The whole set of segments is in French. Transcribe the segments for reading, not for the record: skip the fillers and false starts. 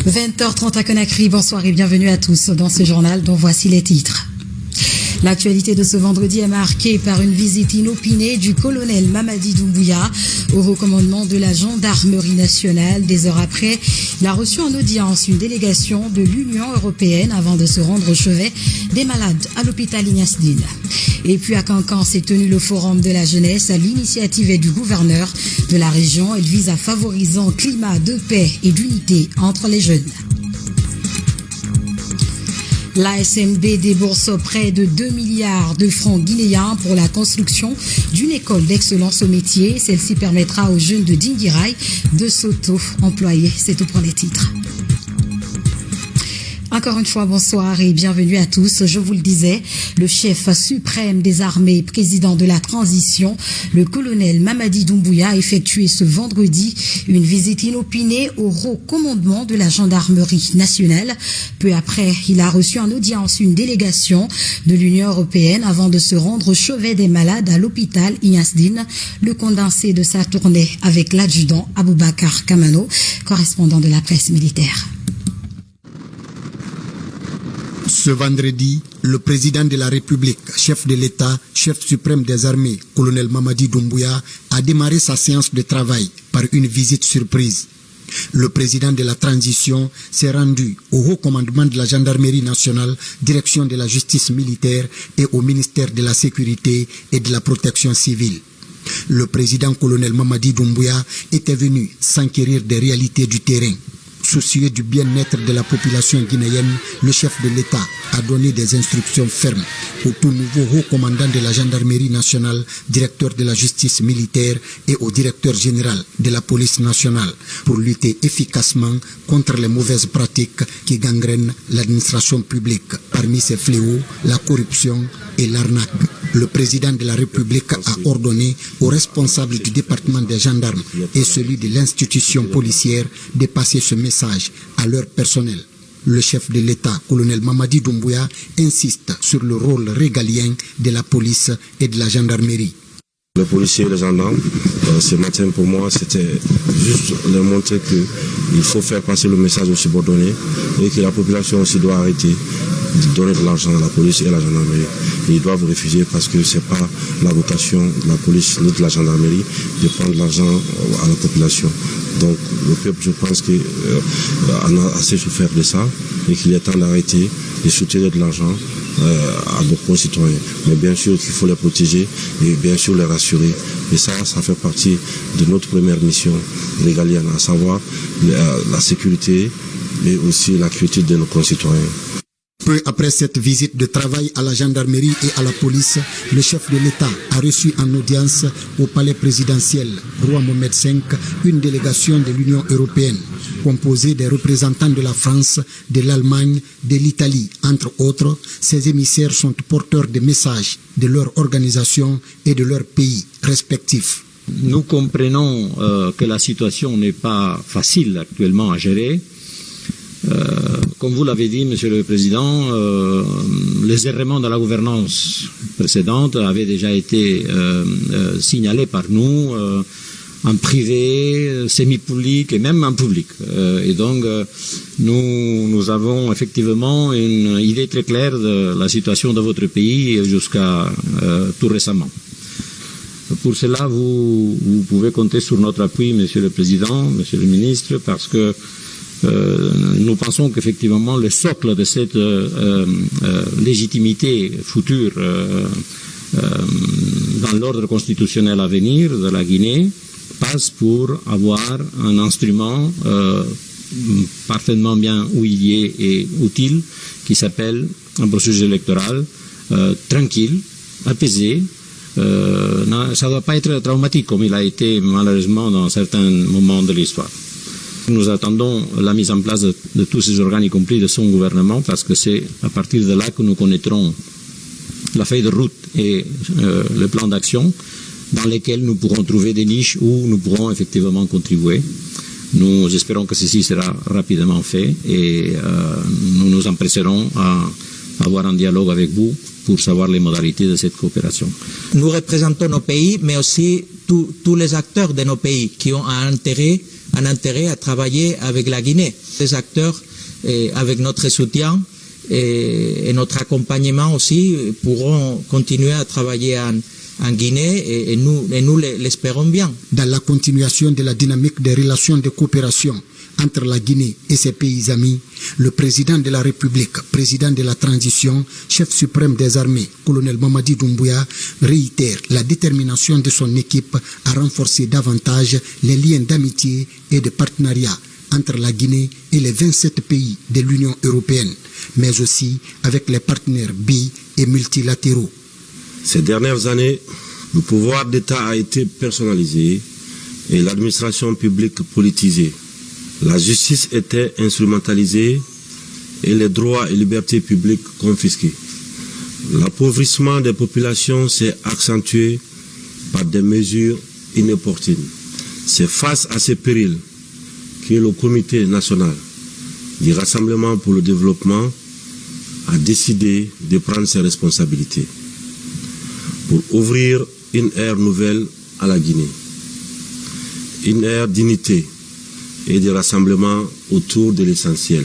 20h30 à Conakry, bonsoir et bienvenue à tous dans ce journal dont voici les titres. L'actualité de ce vendredi est marquée par une visite inopinée du colonel Mamadi Doumbouya au recommandement de la gendarmerie nationale. Des heures après, il a reçu en audience une délégation de l'Union européenne avant de se rendre au chevet des malades à l'hôpital Ignace Dine. Et puis à Cancan s'est tenu le forum de la jeunesse à l'initiative du gouverneur de la région. Il vise à favoriser un climat de paix et d'unité entre les jeunes. L'ASNB débourse près de 2 milliards de francs guinéens pour la construction d'une école d'excellence au métier. Celle-ci permettra aux jeunes de Dinguiraye de s'auto-employer. C'est tout pour les titres. Encore une fois, bonsoir et bienvenue à tous. Je vous le disais, le chef suprême des armées, président de la transition, le colonel Mamadi Doumbouya a effectué ce vendredi une visite inopinée au haut commandement de la gendarmerie nationale. Peu après, il a reçu en audience une délégation de l'Union européenne avant de se rendre au chevet des malades à l'hôpital Ignace Dine. Le condensé de sa tournée avec l'adjudant Aboubakar Kamano, correspondant de la presse militaire. Ce vendredi, le président de la République, chef de l'État, chef suprême des armées, colonel Mamadi Doumbouya, a démarré sa séance de travail par une visite surprise. Le président de la transition s'est rendu au haut commandement de la gendarmerie nationale, direction de la justice militaire et au ministère de la sécurité et de la protection civile. Le président colonel Mamadi Doumbouya était venu s'enquérir des réalités du terrain. Soucieux du bien-être de la population guinéenne, le chef de l'État a donné des instructions fermes au tout nouveau haut commandant de la gendarmerie nationale, directeur de la justice militaire et au directeur général de la police nationale pour lutter efficacement contre les mauvaises pratiques qui gangrènent l'administration publique. Parmi ces fléaux, la corruption et l'arnaque. Le président de la République a ordonné aux responsables du département des gendarmes et celui de l'institution policière de passer ce message à leur personnel. Le chef de l'État, colonel Mamadi Doumbouya, insiste sur le rôle régalien de la police et de la gendarmerie. Les policiers et les gendarmes, ce matin pour moi, c'était juste leur montrer qu'il faut faire passer le message aux subordonnés et que la population aussi doit arrêter de donner de l'argent à la police et à la gendarmerie. Et ils doivent refuser parce que ce n'est pas la vocation de la police ni de la gendarmerie de prendre de l'argent à la population. Donc le peuple, je pense en a assez souffert de ça et qu'il est temps d'arrêter de soutirer de l'argent à nos concitoyens. Mais bien sûr qu'il faut les protéger et bien sûr les rassurer. Et ça fait partie de notre première mission régalienne, à savoir la sécurité mais aussi la quiétude de nos concitoyens. Peu après cette visite de travail à la gendarmerie et à la police, le chef de l'État a reçu en audience au palais présidentiel Roi Mohamed V une délégation de l'Union européenne composée des représentants de la France, de l'Allemagne, de l'Italie, entre autres. Ces émissaires sont porteurs de messages de leur organisation et de leur pays respectifs. Nous comprenons que la situation n'est pas facile actuellement à gérer. Comme vous l'avez dit, Monsieur le Président, les errements de la gouvernance précédente avaient déjà été signalés par nous en privé, semi-public et même en public. Et donc, nous avons effectivement une idée très claire de la situation de votre pays jusqu'à tout récemment. Pour cela, vous pouvez compter sur notre appui, Monsieur le Président, Monsieur le Ministre, parce que nous pensons qu'effectivement le socle de cette légitimité future dans l'ordre constitutionnel à venir de la Guinée passe pour avoir un instrument parfaitement bien huilé et utile qui s'appelle un processus électoral tranquille, apaisé. Ça ne doit pas être traumatique comme il a été malheureusement dans certains moments de l'histoire. Nous attendons la mise en place de tous ces organes, y compris de son gouvernement, parce que c'est à partir de là que nous connaîtrons la feuille de route et le plan d'action dans lesquels nous pourrons trouver des niches où nous pourrons effectivement contribuer. Nous espérons que ceci sera rapidement fait et nous nous empresserons à avoir un dialogue avec vous pour savoir les modalités de cette coopération. Nous représentons nos pays, mais aussi tous les acteurs de nos pays qui ont un intérêt un intérêt à travailler avec la Guinée. Les acteurs, avec notre soutien et notre accompagnement aussi, pourront continuer à travailler en Guinée et nous l'espérons bien. Dans la continuation de la dynamique des relations de coopération entre la Guinée et ses pays amis, le président de la République, président de la transition, chef suprême des armées, colonel Mamadi Doumbouya, réitère la détermination de son équipe à renforcer davantage les liens d'amitié et de partenariat entre la Guinée et les 27 pays de l'Union européenne, mais aussi avec les partenaires bi- et multilatéraux. Ces dernières années, le pouvoir d'État a été personnalisé et l'administration publique politisée. La justice était instrumentalisée et les droits et libertés publiques confisqués. L'appauvrissement des populations s'est accentué par des mesures inopportunes. C'est face à ces périls que le Comité national du Rassemblement pour le développement a décidé de prendre ses responsabilités pour ouvrir une ère nouvelle à la Guinée, une ère d'unité et de rassemblement autour de l'essentiel,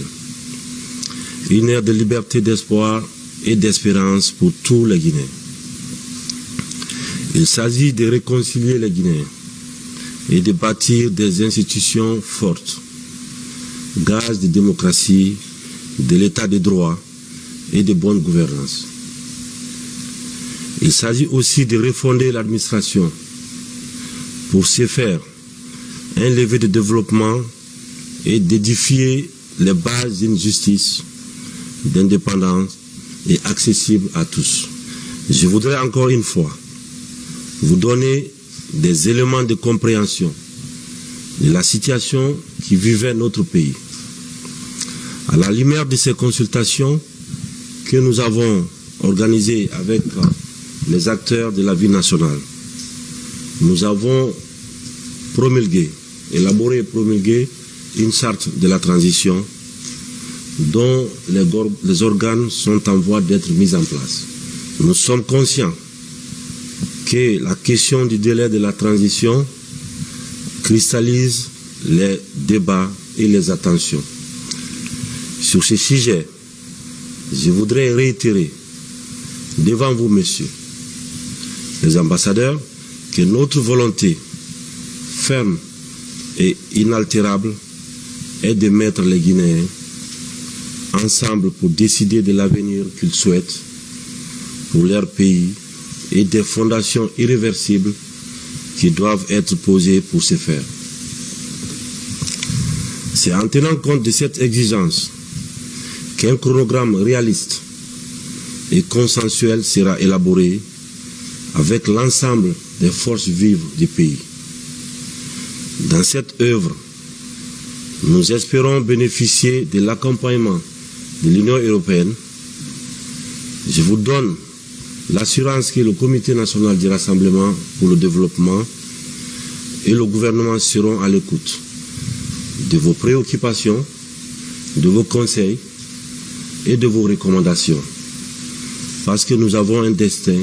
une ère de liberté, d'espoir et d'espérance pour tous les Guinéens. Il s'agit de réconcilier les Guinéens et de bâtir des institutions fortes, gage de démocratie, de l'état de droit et de bonne gouvernance. Il s'agit aussi de refonder l'administration pour se faire un levier de développement et d'édifier les bases d'une justice d'indépendance et accessible à tous. Je voudrais encore une fois vous donner des éléments de compréhension de la situation qui vivait notre pays. À la lumière de ces consultations que nous avons organisées avec les acteurs de la vie nationale, nous avons élaboré et promulgué une charte de la transition dont les organes sont en voie d'être mis en place. Nous sommes conscients que la question du délai de la transition cristallise les débats et les attentions. Sur ce sujet, je voudrais réitérer devant vous, messieurs les ambassadeurs, que notre volonté ferme et inaltérable est de mettre les Guinéens ensemble pour décider de l'avenir qu'ils souhaitent pour leur pays et des fondations irréversibles qui doivent être posées pour ce faire. C'est en tenant compte de cette exigence qu'un chronogramme réaliste et consensuel sera élaboré avec l'ensemble des forces vives du pays. Dans cette œuvre, nous espérons bénéficier de l'accompagnement de l'Union européenne. Je vous donne l'assurance que le Comité national du Rassemblement pour le développement et le gouvernement seront à l'écoute de vos préoccupations, de vos conseils et de vos recommandations. Parce que nous avons un destin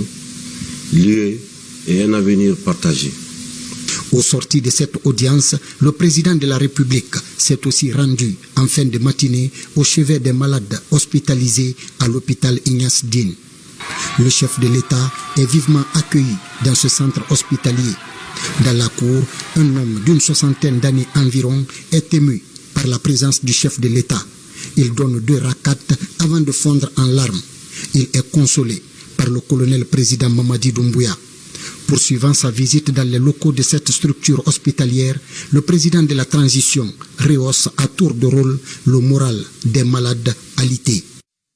lié et un avenir partagé. Au sorti de cette audience, le président de la République s'est aussi rendu en fin de matinée au chevet des malades hospitalisés à l'hôpital Ignace Dine. Le chef de l'État est vivement accueilli dans ce centre hospitalier. Dans la cour, un homme d'une 60aine d'années environ est ému par la présence du chef de l'État. Il donne 2 rakats avant de fondre en larmes. Il est consolé par le colonel président Mamadi Doumbouya. Poursuivant sa visite dans les locaux de cette structure hospitalière, le président de la transition rehausse à tour de rôle le moral des malades alités.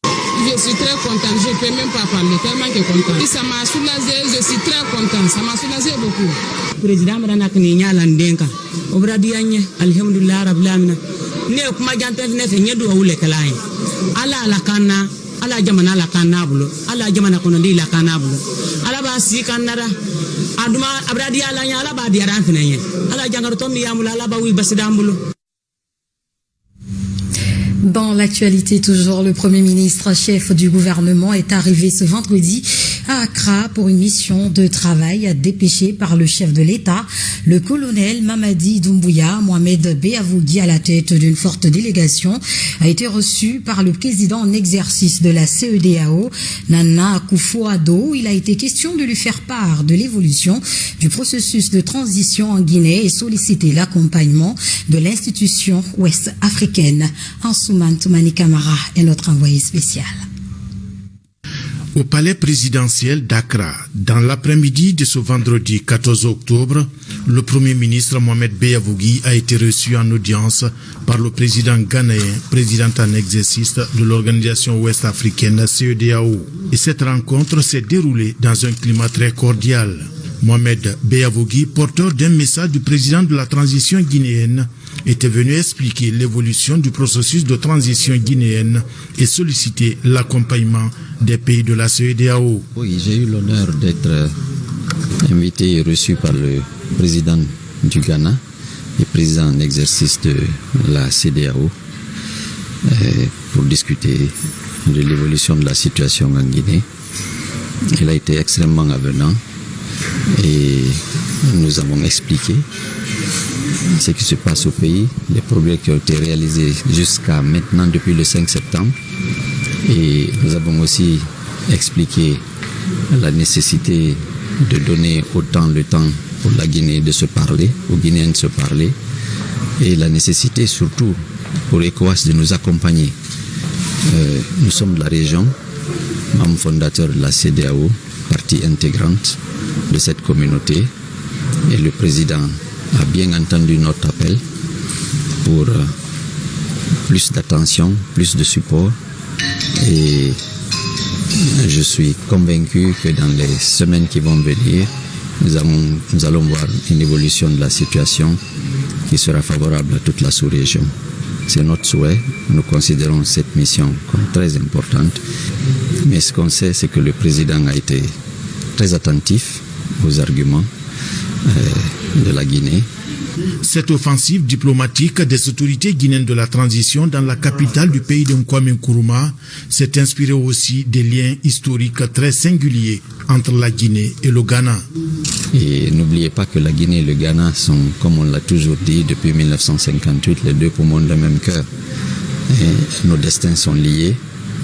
Je suis très content, je ne peux même pas parler, tellement que content. Ça m'a soulagé, je suis très content, ça m'a soulagé beaucoup. Président Maranak ni nyalandenka obradianye alhamdulillah rabbil alamin ne kuma jante ne fe nyedu awule kalaye ala la kana ala jamana la kana bulo ala jamana kono di la kana bulo ala ba si kanara aduma abradi ala nya ala ba di aran fenye ala jangaru tondi yamula ala ba wi basidambulo. Dans l'actualité toujours, le Premier ministre, chef du gouvernement, est arrivé ce vendredi à Accra pour une mission de travail dépêchée par le chef de l'État, le colonel Mamadi Doumbouya. Mohamed Beavougui, à la tête d'une forte délégation, a été reçu par le président en exercice de la CEDEAO, Nana Akufo-Addo. Il a été question de lui faire part de l'évolution du processus de transition en Guinée et solliciter l'accompagnement de l'institution ouest-africaine. Ansoumane Toumani Kamara est notre envoyé spécial. Au palais présidentiel d'Accra, dans l'après-midi de ce vendredi 14 octobre, le Premier ministre Mohamed Beavougui a été reçu en audience par le président ghanéen, président en exercice de l'organisation ouest-africaine CEDEAO. Et cette rencontre s'est déroulée dans un climat très cordial. Mohamed Beavougui, porteur d'un message du président de la transition guinéenne, était venu expliquer l'évolution du processus de transition guinéenne et solliciter l'accompagnement des pays de la CEDEAO. Oui, j'ai eu l'honneur d'être invité et reçu par le président du Ghana et président en exercice de la CEDEAO pour discuter de l'évolution de la situation en Guinée. Il a été extrêmement avenant et nous avons expliqué ce qui se passe au pays, les progrès qui ont été réalisés jusqu'à maintenant depuis le 5 septembre. Et nous avons aussi expliqué la nécessité de donner autant le temps pour la Guinée de se parler, aux Guinéens de se parler, et la nécessité surtout pour ECOWAS de nous accompagner. Nous sommes de la région, membre fondateur de la CEDEAO, partie intégrante de cette communauté, et le président a bien entendu notre appel pour plus d'attention, plus de support, et je suis convaincu que dans les semaines qui vont venir, nous allons voir une évolution de la situation qui sera favorable à toute la sous-région. C'est notre souhait, nous considérons cette mission comme très importante, mais ce qu'on sait, c'est que le président a été très attentif aux arguments de la Guinée. Cette offensive diplomatique des autorités guinéennes de la transition dans la capitale du pays de Kwame Nkrumah s'est inspirée aussi des liens historiques très singuliers entre la Guinée et le Ghana. Et n'oubliez pas que la Guinée et le Ghana sont, comme on l'a toujours dit depuis 1958, les deux poumons d'un même cœur. Et nos destins sont liés.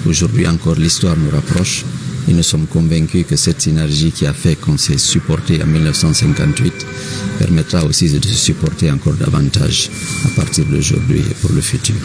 Aujourd'hui encore, l'histoire nous rapproche. Et nous sommes convaincus que cette synergie qui a fait qu'on s'est supporté en 1958 permettra aussi de se supporter encore davantage à partir d'aujourd'hui et pour le futur.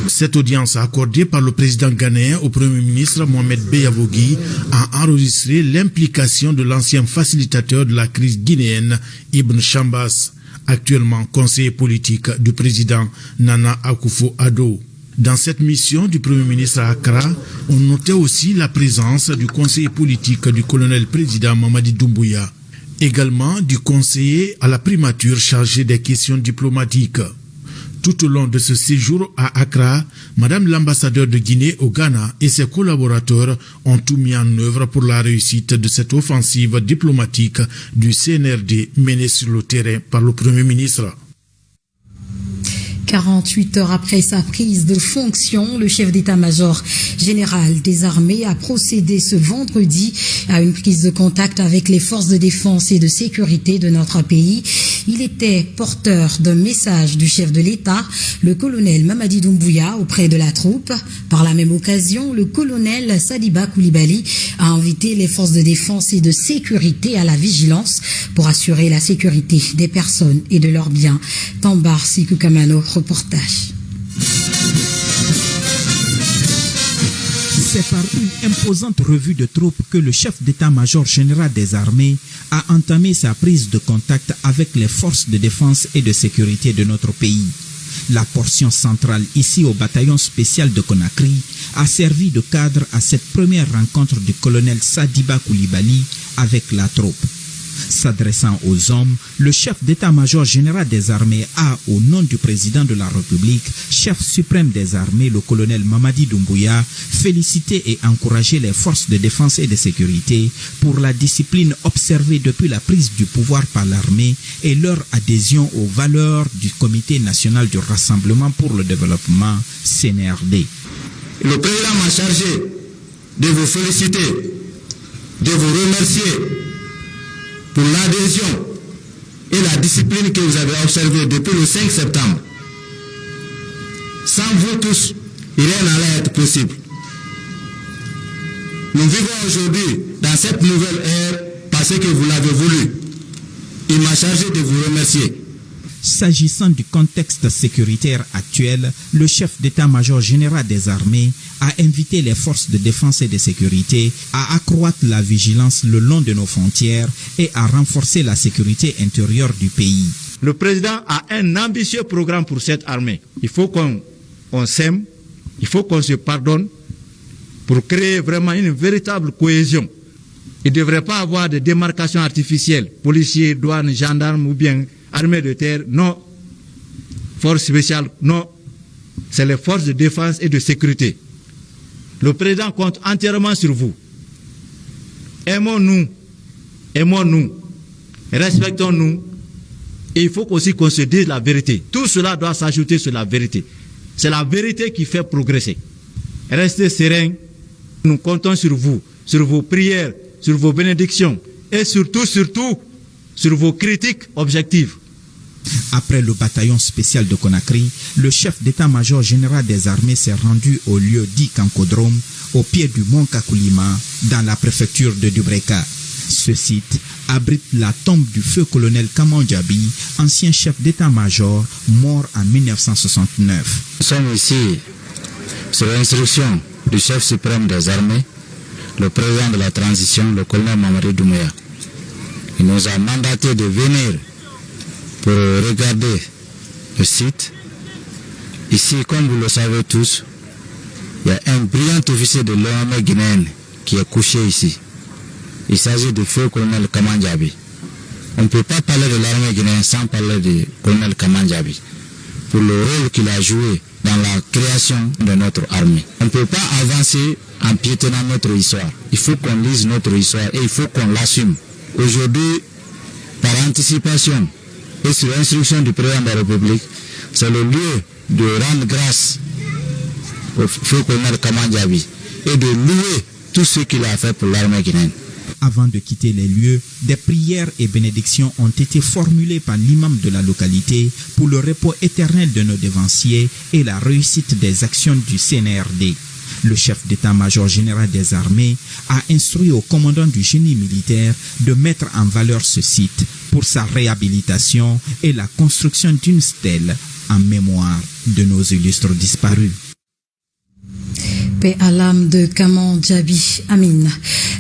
Cette audience accordée par le président ghanéen au Premier ministre Mohamed Beavougui a enregistré l'implication de l'ancien facilitateur de la crise guinéenne, Ibn Chambas, actuellement conseiller politique du président Nana Akufo-Addo. Dans cette mission du Premier ministre à Accra, on notait aussi la présence du conseiller politique du colonel-président Mamadi Doumbouya, également du conseiller à la primature chargé des questions diplomatiques. Tout au long de ce séjour à Accra, Madame l'ambassadeur de Guinée au Ghana et ses collaborateurs ont tout mis en œuvre pour la réussite de cette offensive diplomatique du CNRD menée sur le terrain par le Premier ministre. 48 heures après sa prise de fonction, le chef d'état-major général des armées a procédé ce vendredi à une prise de contact avec les forces de défense et de sécurité de notre pays. Il était porteur d'un message du chef de l'État, le colonel Mamadi Doumbouya, auprès de la troupe. Par la même occasion, le colonel Sadiba Koulibaly a invité les forces de défense et de sécurité à la vigilance pour assurer la sécurité des personnes et de leurs biens. Tambar Sikukamano, reportage. C'est par une imposante revue de troupes que le chef d'état-major général des armées a entamé sa prise de contact avec les forces de défense et de sécurité de notre pays. La portion centrale ici au bataillon spécial de Conakry a servi de cadre à cette première rencontre du colonel Sadiba Koulibaly avec la troupe. S'adressant aux hommes, le chef d'état-major général des armées a, au nom du président de la République, chef suprême des armées, le colonel Mamadi Doumbouya, félicité et encouragé les forces de défense et de sécurité pour la discipline observée depuis la prise du pouvoir par l'armée et leur adhésion aux valeurs du Comité national du Rassemblement pour le développement, CNRD. Le président m'a chargé de vous féliciter, de vous remercier pour l'adhésion et la discipline que vous avez observée depuis le 5 septembre. Sans vous tous, rien n'allait être possible. Nous vivons aujourd'hui dans cette nouvelle ère parce que vous l'avez voulu. Il m'a chargé de vous remercier. S'agissant du contexte sécuritaire actuel, le chef d'état-major général des armées a invité les forces de défense et de sécurité à accroître la vigilance le long de nos frontières et à renforcer la sécurité intérieure du pays. Le président a un ambitieux programme pour cette armée. Il faut qu'on s'aime, il faut qu'on se pardonne pour créer vraiment une véritable cohésion. Il ne devrait pas avoir de démarcation artificielle, policiers, douanes, gendarmes ou bien armée de terre, non. Forces spéciales, non. C'est les forces de défense et de sécurité. Le président compte entièrement sur vous. Aimons-nous, respectons-nous. Et il faut aussi qu'on se dise la vérité. Tout cela doit s'ajouter sur la vérité. C'est la vérité qui fait progresser. Restez sereins. Nous comptons sur vous, sur vos prières, sur vos bénédictions et surtout, sur vos critiques objectives. Après le bataillon spécial de Conakry, le chef d'état-major général des armées s'est rendu au lieu dit Kankodrome, au pied du mont Kakulima, dans la préfecture de Dubreka. Ce site abrite la tombe du feu colonel Kamandjabi, ancien chef d'état-major, mort en 1969. Nous sommes ici sur l'instruction du chef suprême des armées, le président de la transition, le colonel Mamadi Doumbouya. Il nous a mandaté de venir pour regarder le site. Ici, comme vous le savez tous, il y a un brillant officier de l'armée guinéenne qui est couché ici. Il s'agit du feu colonel Kamandjabi. On ne peut pas parler de l'armée guinéenne sans parler du colonel Kamandjabi pour le rôle qu'il a joué dans la création de notre armée. On ne peut pas avancer en piétinant notre histoire. Il faut qu'on lise notre histoire et il faut qu'on l'assume. Aujourd'hui, par anticipation et sur l'instruction du président de la République, c'est le lieu de rendre grâce au feu colonel Kamandjabi et de louer tout ce qu'il a fait pour l'armée guinéenne. Avant de quitter les lieux, des prières et bénédictions ont été formulées par l'imam de la localité pour le repos éternel de nos dévanciers et la réussite des actions du CNRD. Le chef d'état-major général des armées a instruit au commandant du génie militaire de mettre en valeur ce site pour sa réhabilitation et la construction d'une stèle en mémoire de nos illustres disparus. Paix à l'âme de Kamandjabi Amin.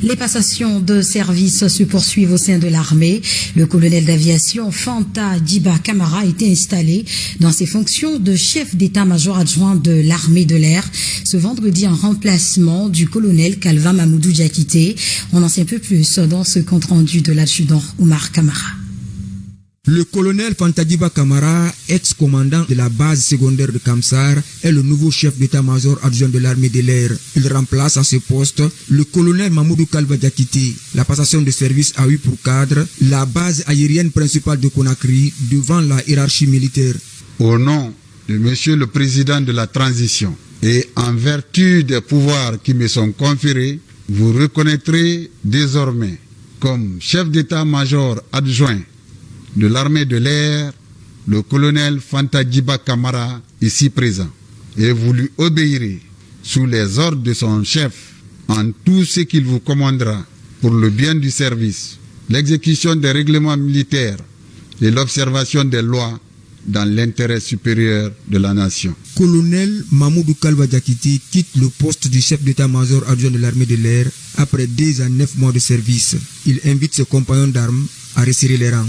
Les passations de service se poursuivent au sein de l'armée. Le colonel d'aviation Fanta Djiba Camara a été installé dans ses fonctions de chef d'état-major adjoint de l'armée de l'air ce vendredi en remplacement du colonel Calvin Mamoudou Diakité. On en sait un peu plus dans ce compte-rendu de l'adjudant Oumar Camara. Le colonel Fantadiba Camara, ex-commandant de la base secondaire de Kamsar, est le nouveau chef d'état-major adjoint de l'armée de l'air. Il remplace à ce poste le colonel Mamoudou Kalba Diakité. La passation de service a eu pour cadre la base aérienne principale de Conakry devant la hiérarchie militaire. Au nom de Monsieur le Président de la Transition et en vertu des pouvoirs qui me sont conférés, vous reconnaîtrez désormais comme chef d'état-major adjoint de l'armée de l'air, le colonel Fantadiba Camara, ici présent, et vous lui obéirez sous les ordres de son chef en tout ce qu'il vous commandera pour le bien du service, l'exécution des règlements militaires et l'observation des lois dans l'intérêt supérieur de la nation. Colonel Mamoudou Kalba Diakité quitte le poste du chef d'état-major adjoint de l'armée de l'air après 2 à 9 mois de service. Il invite ses compagnons d'armes à resserrer les rangs.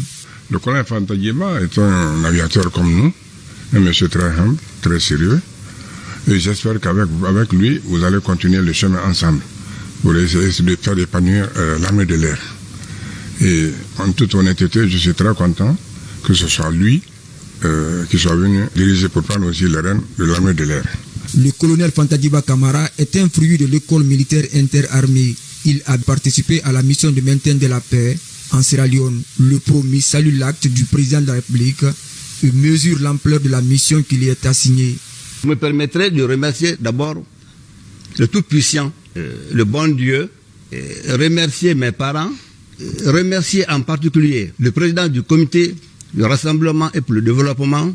Le colonel Fantadiba est un aviateur comme nous, un monsieur très humble, très sérieux. Et j'espère qu'avec lui, vous allez continuer le chemin ensemble pour essayer de faire épanouir l'armée de l'air. Et en toute honnêteté, je suis très content que ce soit lui qui soit venu diriger pour prendre aussi les rênes de l'armée de l'air. Le colonel Fantadiba Camara est un fruit de l'école militaire interarmée. Il a participé à la mission de maintien de la paix en Sierra Leone. Le promis salue l'acte du président de la République et mesure l'ampleur de la mission qui lui est assignée. Je me permettrai de remercier d'abord le Tout-Puissant, le bon Dieu, remercier mes parents, remercier en particulier le président du comité du rassemblement et pour le développement,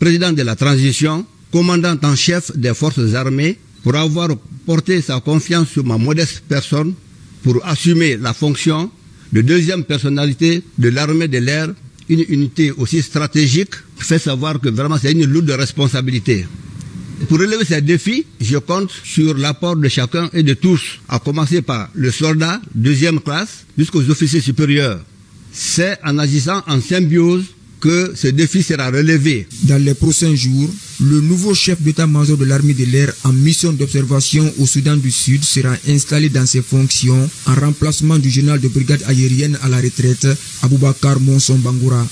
président de la transition, commandant en chef des forces armées, pour avoir porté sa confiance sur ma modeste personne pour assumer la fonction de deuxième personnalité de l'armée de l'air, une unité aussi stratégique, fait savoir que vraiment c'est une lourde responsabilité. Pour relever ces défis, je compte sur l'apport de chacun et de tous, à commencer par le soldat, deuxième classe, jusqu'aux officiers supérieurs. C'est en agissant en symbiose que ce défi sera relevé. Dans les prochains jours, le nouveau chef d'état-major de l'armée de l'air en mission d'observation au Soudan du Sud sera installé dans ses fonctions en remplacement du général de brigade aérienne à la retraite, Aboubakar Monson Bangoura.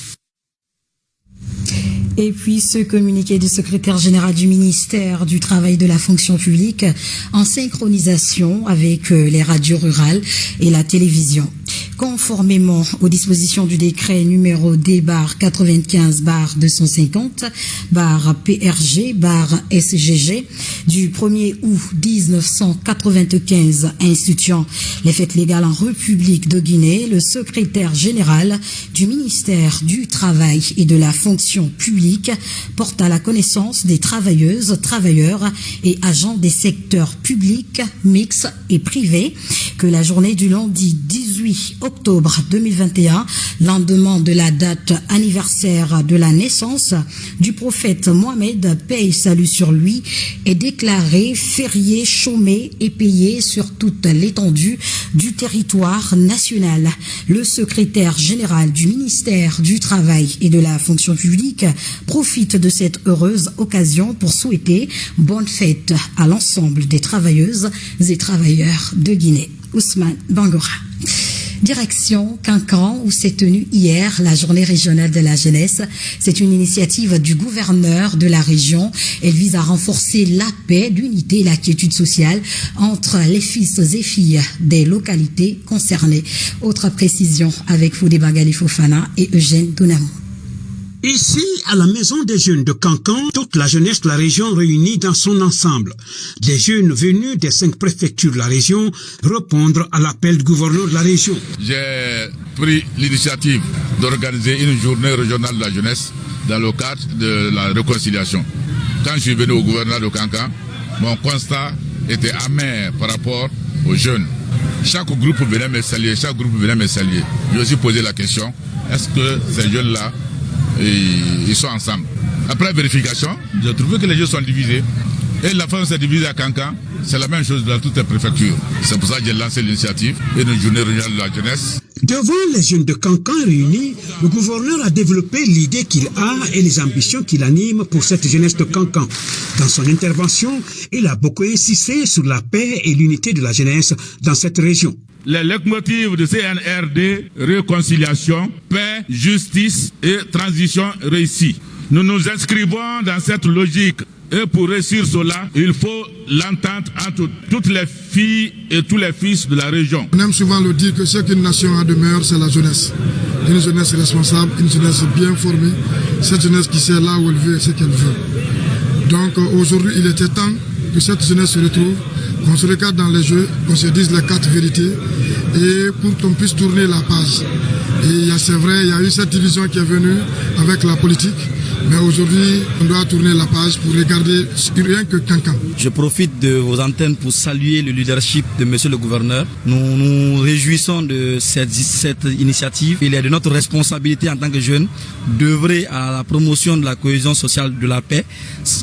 Et puis ce communiqué du secrétaire général du ministère du Travail et de la fonction publique en synchronisation avec les radios rurales et la télévision. Conformément aux dispositions du décret numéro D-95/250/PRG/SGG du 1er août 1995 instituant les fêtes légales en République de Guinée, le secrétaire général du ministère du Travail et de la fonction publique porte à la connaissance des travailleuses, travailleurs et agents des secteurs publics, mixtes et privés que la journée du lundi 18 octobre 2021, lendemain de la date anniversaire de la naissance du prophète Mohamed, paix et salut sur lui, est déclaré férié, chômé et payé sur toute l'étendue du territoire national. Le secrétaire général du ministère du Travail et de la fonction publique profite de cette heureuse occasion pour souhaiter bonne fête à l'ensemble des travailleuses et travailleurs de Guinée. Ousmane Bangoura. Direction Kankan, où s'est tenue hier la journée régionale de la jeunesse. C'est une initiative du gouverneur de la région. Elle vise à renforcer la paix, l'unité et la quiétude sociale entre les fils et filles des localités concernées. Autre précision avec Foudé Bangali Fofana et Eugène Dounamou. Ici, à la maison des jeunes de Kankan, toute la jeunesse de la région réunie dans son ensemble. Des jeunes venus des 5 préfectures de la région répondre à l'appel du gouverneur de la région. J'ai pris l'initiative d'organiser une journée régionale de la jeunesse dans le cadre de la réconciliation. Quand je suis venu au gouverneur de Kankan, mon constat était amer par rapport aux jeunes. Chaque groupe venait me saluer, J'ai aussi posé la question, est-ce que ces jeunes-là, ils sont ensemble. Après vérification, j'ai trouvé que les jeunes sont divisés. Et la France est divisée à Kankan, c'est la même chose dans toutes les préfectures. C'est pour ça que j'ai lancé l'initiative et une journée régionale de la jeunesse. Devant les jeunes de Kankan réunis, le gouverneur a développé l'idée qu'il a et les ambitions qu'il anime pour cette jeunesse de Kankan. Dans son intervention, il a beaucoup insisté sur la paix et l'unité de la jeunesse dans cette région. Les leitmotifs de CNRD, réconciliation, paix, justice et transition réussie. Nous nous inscrivons dans cette logique et pour réussir cela, il faut l'entente entre toutes les filles et tous les fils de la région. On aime souvent le dire que ce qu'une nation a de meilleur, c'est la jeunesse. Une jeunesse responsable, une jeunesse bien formée, cette jeunesse qui sait là où elle veut et ce qu'elle veut. Donc aujourd'hui, il était temps que cette jeunesse se retrouve, qu'on se regarde dans les jeux, qu'on se dise les 4 vérités et pour qu'on puisse tourner la page. Et c'est vrai, il y a eu cette division qui est venue avec la politique, mais aujourd'hui, on doit tourner la page pour regarder rien que Kankan. Je profite de vos antennes pour saluer le leadership de monsieur le gouverneur. Nous nous réjouissons de cette initiative. Il est de notre responsabilité en tant que jeunes d'œuvrer à la promotion de la cohésion sociale, de la paix,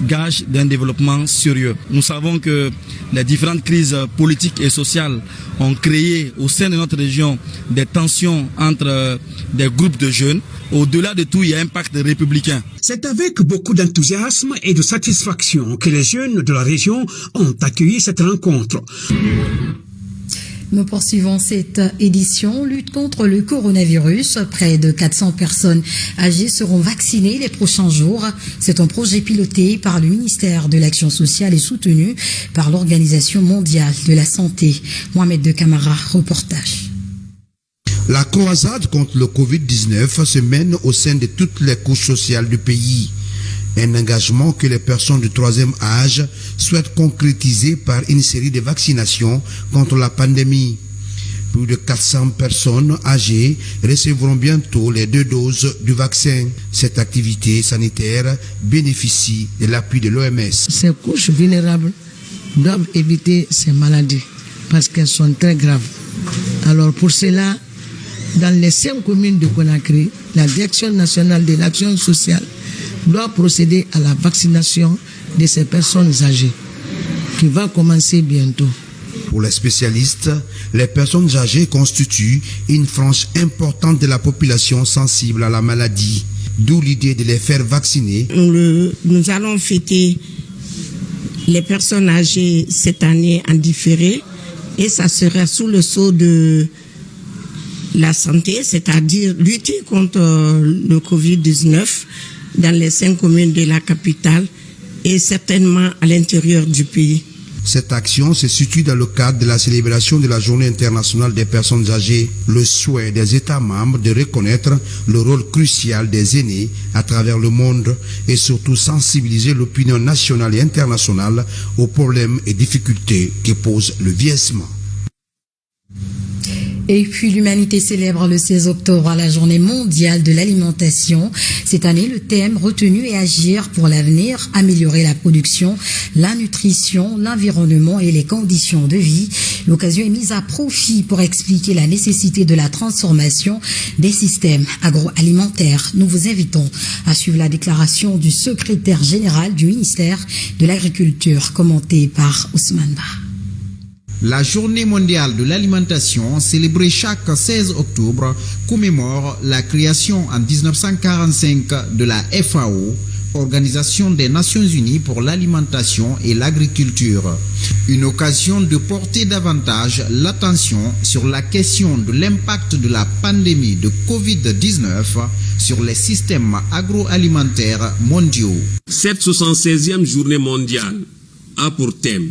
gage d'un développement sérieux. Nous savons que les différentes crises politiques et sociales ont créé au sein de notre région des tensions entre des groupes de jeunes. Au-delà de tout, il y a un pacte républicain. C'est avec beaucoup d'enthousiasme et de satisfaction que les jeunes de la région ont accueilli cette rencontre. Nous poursuivons cette édition lutte contre le coronavirus. Près de 400 personnes âgées seront vaccinées les prochains jours. C'est un projet piloté par le ministère de l'Action sociale et soutenu par l'Organisation mondiale de la santé. Mohamed de Camara, reportage. La croisade contre le Covid-19 se mène au sein de toutes les couches sociales du pays. Un engagement que les personnes du troisième âge souhaitent concrétiser par une série de vaccinations contre la pandémie. Plus de 400 personnes âgées recevront bientôt les 2 doses du vaccin. Cette activité sanitaire bénéficie de l'appui de l'OMS. Ces couches vulnérables doivent éviter ces maladies parce qu'elles sont très graves. Alors pour cela, dans les 5 communes de Conakry, la Direction nationale de l'action sociale doit procéder à la vaccination de ces personnes âgées, qui va commencer bientôt. Pour les spécialistes, les personnes âgées constituent une frange importante de la population sensible à la maladie, d'où l'idée de les faire vacciner. Nous allons fêter les personnes âgées cette année en différé, et ça sera sous le sceau de la santé, c'est-à-dire lutter contre le Covid-19 dans les 5 communes de la capitale et certainement à l'intérieur du pays. Cette action se situe dans le cadre de la célébration de la Journée internationale des personnes âgées, le souhait des États membres de reconnaître le rôle crucial des aînés à travers le monde et surtout sensibiliser l'opinion nationale et internationale aux problèmes et difficultés que pose le vieillissement. Et puis l'humanité célèbre le 16 octobre la journée mondiale de l'alimentation. Cette année, le thème retenu est agir pour l'avenir, améliorer la production, la nutrition, l'environnement et les conditions de vie. L'occasion est mise à profit pour expliquer la nécessité de la transformation des systèmes agroalimentaires. Nous vous invitons à suivre la déclaration du secrétaire général du ministère de l'Agriculture, commentée par Ousmane Ba. La journée mondiale de l'alimentation, célébrée chaque 16 octobre, commémore la création en 1945 de la FAO, Organisation des Nations Unies pour l'alimentation et l'agriculture. Une occasion de porter davantage l'attention sur la question de l'impact de la pandémie de Covid-19 sur les systèmes agroalimentaires mondiaux. Cette 76e journée mondiale a pour thème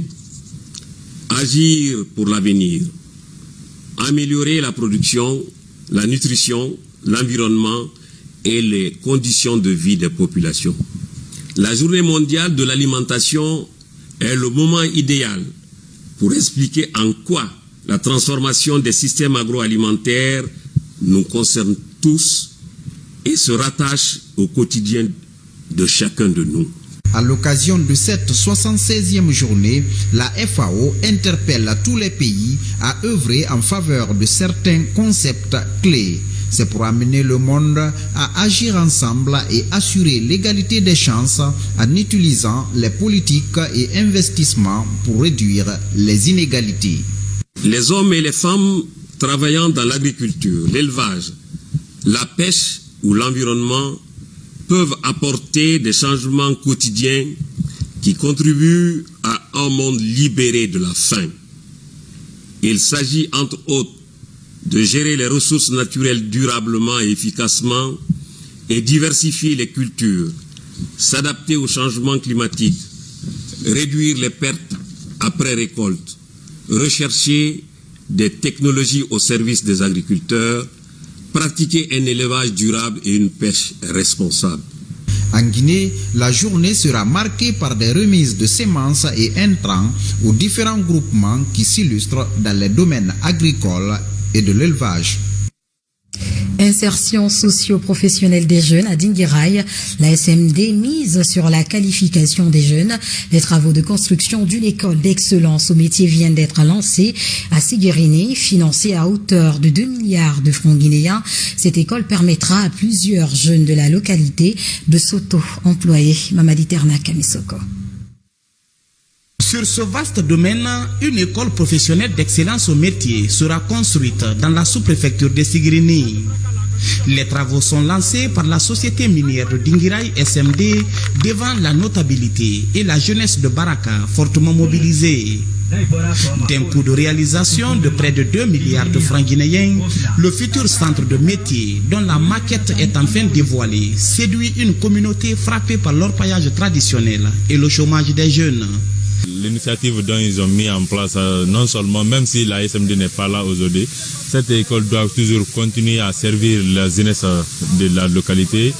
agir pour l'avenir, améliorer la production, la nutrition, l'environnement et les conditions de vie des populations. La journée mondiale de l'alimentation est le moment idéal pour expliquer en quoi la transformation des systèmes agroalimentaires nous concerne tous et se rattache au quotidien de chacun de nous. À l'occasion de cette 76e journée, la FAO interpelle tous les pays à œuvrer en faveur de certains concepts clés. C'est pour amener le monde à agir ensemble et assurer l'égalité des chances en utilisant les politiques et investissements pour réduire les inégalités. Les hommes et les femmes travaillant dans l'agriculture, l'élevage, la pêche ou l'environnement peuvent apporter des changements quotidiens qui contribuent à un monde libéré de la faim. Il s'agit entre autres de gérer les ressources naturelles durablement et efficacement et diversifier les cultures, s'adapter aux changements climatiques, réduire les pertes après récolte, rechercher des technologies au service des agriculteurs, pratiquer un élevage durable et une pêche responsable. En Guinée, la journée sera marquée par des remises de semences et intrants aux différents groupements qui s'illustrent dans les domaines agricoles et de l'élevage. Insertion socio-professionnelle des jeunes à Dinguiraye. La SMD mise sur la qualification des jeunes. Les travaux de construction d'une école d'excellence au métier viennent d'être lancés à Siguériné, financés à hauteur de 2 milliards de francs guinéens. Cette école permettra à plusieurs jeunes de la localité de s'auto-employer. Mamadi Terna Kamisoko. Sur ce vaste domaine, une école professionnelle d'excellence au métier sera construite dans la sous-préfecture de Siguériné. Les travaux sont lancés par la société minière de Dinguiraye SMD devant la notabilité et la jeunesse de Baraka fortement mobilisée. D'un coût de réalisation de près de 2 milliards de francs guinéens, le futur centre de métier, dont la maquette est enfin dévoilée, séduit une communauté frappée par l'orpaillage traditionnel et le chômage des jeunes. L'initiative dont ils ont mis en place, non seulement, même si la SMD n'est pas là aujourd'hui, cette école doit toujours continuer à servir la jeunesse de la localité.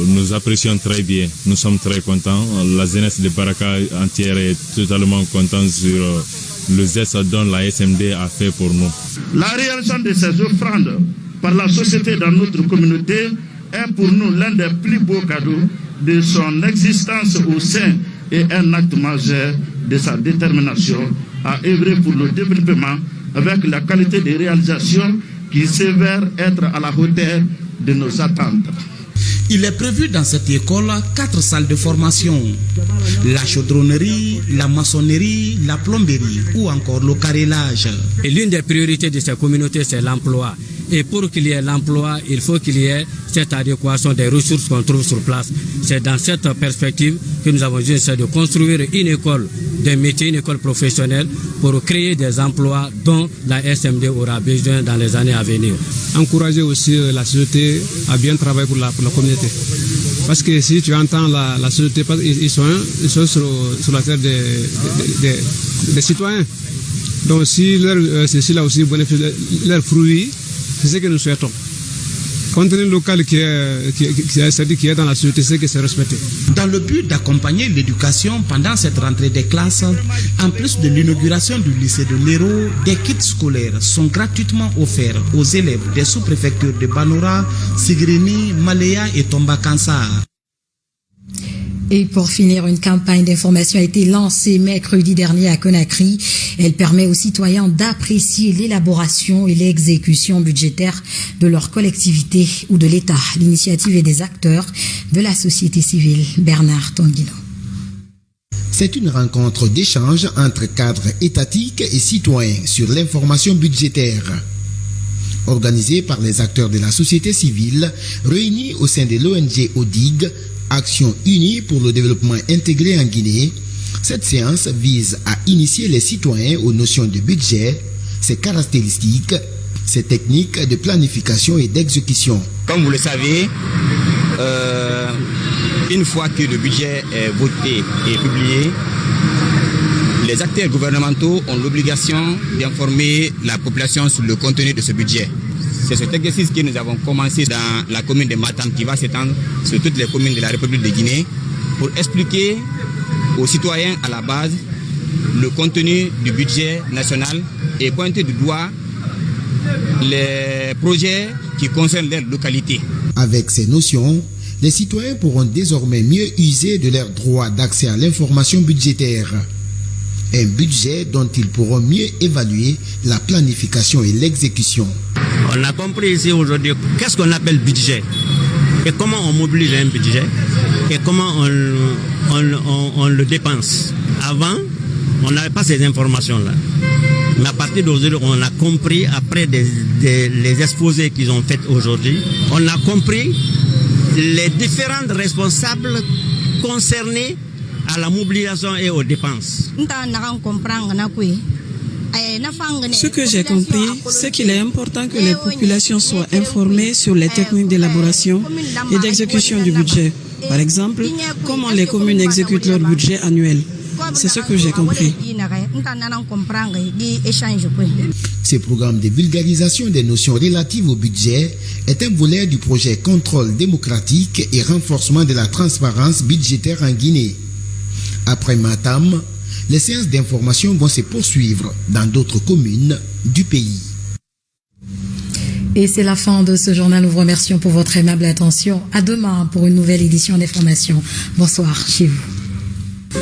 Nous apprécions très bien, nous sommes très contents. La jeunesse de Baraka entière est totalement contente sur le geste dont la SMD a fait pour nous. La réalisation de ces offrandes par la société dans notre communauté est pour nous l'un des plus beaux cadeaux de son existence au sein et un acte majeur de sa détermination à œuvrer pour le développement avec la qualité de réalisation qui s'avère être à la hauteur de nos attentes. Il est prévu dans cette école 4 salles de formation. La chaudronnerie, la maçonnerie, la plomberie ou encore le carrelage. Et l'une des priorités de ces communautés, c'est l'emploi. Et pour qu'il y ait l'emploi, il faut qu'il y ait cette adéquation des ressources qu'on trouve sur place. C'est dans cette perspective que nous avons essayé de construire une école de métier, une école professionnelle pour créer des emplois dont la SMD aura besoin dans les années à venir. Encourager aussi la société à bien travailler pour la communauté. Parce que si tu entends la société, ils sont sur la terre des citoyens. Donc si ceci-là aussi bénéficie leurs fruits, c'est ce que nous souhaitons. Contenu local qui est dans la société, c'est que c'est respecté. Dans le but d'accompagner l'éducation pendant cette rentrée des classes, en plus de l'inauguration du lycée de l'Hérault, des kits scolaires sont gratuitement offerts aux élèves des sous-préfectures de Banora, Sigrini, Malaya et Tombakansa. Et pour finir, une campagne d'information a été lancée mercredi dernier à Conakry. Elle permet aux citoyens d'apprécier l'élaboration et l'exécution budgétaire de leur collectivité ou de l'État. L'initiative est des acteurs de la société civile. Bernard Tanguino. C'est une rencontre d'échange entre cadres étatiques et citoyens sur l'information budgétaire. Organisée par les acteurs de la société civile, réunis au sein de l'ONG ODIG, Action unie pour le développement intégré en Guinée, cette séance vise à initier les citoyens aux notions de budget, ses caractéristiques, ses techniques de planification et d'exécution. Comme vous le savez, une fois que le budget est voté et publié, les acteurs gouvernementaux ont l'obligation d'informer la population sur le contenu de ce budget. C'est cet exercice que nous avons commencé dans la commune de Matam qui va s'étendre sur toutes les communes de la République de Guinée pour expliquer aux citoyens à la base le contenu du budget national et pointer du doigt les projets qui concernent leur localité. Avec ces notions, les citoyens pourront désormais mieux user de leur droit d'accès à l'information budgétaire. Un budget dont ils pourront mieux évaluer la planification et l'exécution. On a compris ici aujourd'hui qu'est-ce qu'on appelle budget et comment on mobilise un budget et comment on le dépense. Avant, on n'avait pas ces informations-là. Mais à partir d'aujourd'hui, on a compris, après les exposés qu'ils ont faits aujourd'hui, on a compris les différents responsables concernés à la mobilisation et aux dépenses. Ce que j'ai compris, c'est qu'il est important que les populations soient informées sur les techniques d'élaboration et d'exécution du budget. Par exemple, comment les communes exécutent leur budget annuel. C'est ce que j'ai compris. Ce programme de vulgarisation des notions relatives au budget est un volet du projet Contrôle démocratique et renforcement de la transparence budgétaire en Guinée. Après Matam, les séances d'information vont se poursuivre dans d'autres communes du pays. Et c'est la fin de ce journal. Nous vous remercions pour votre aimable attention. À demain pour une nouvelle édition d'information. Bonsoir chez vous.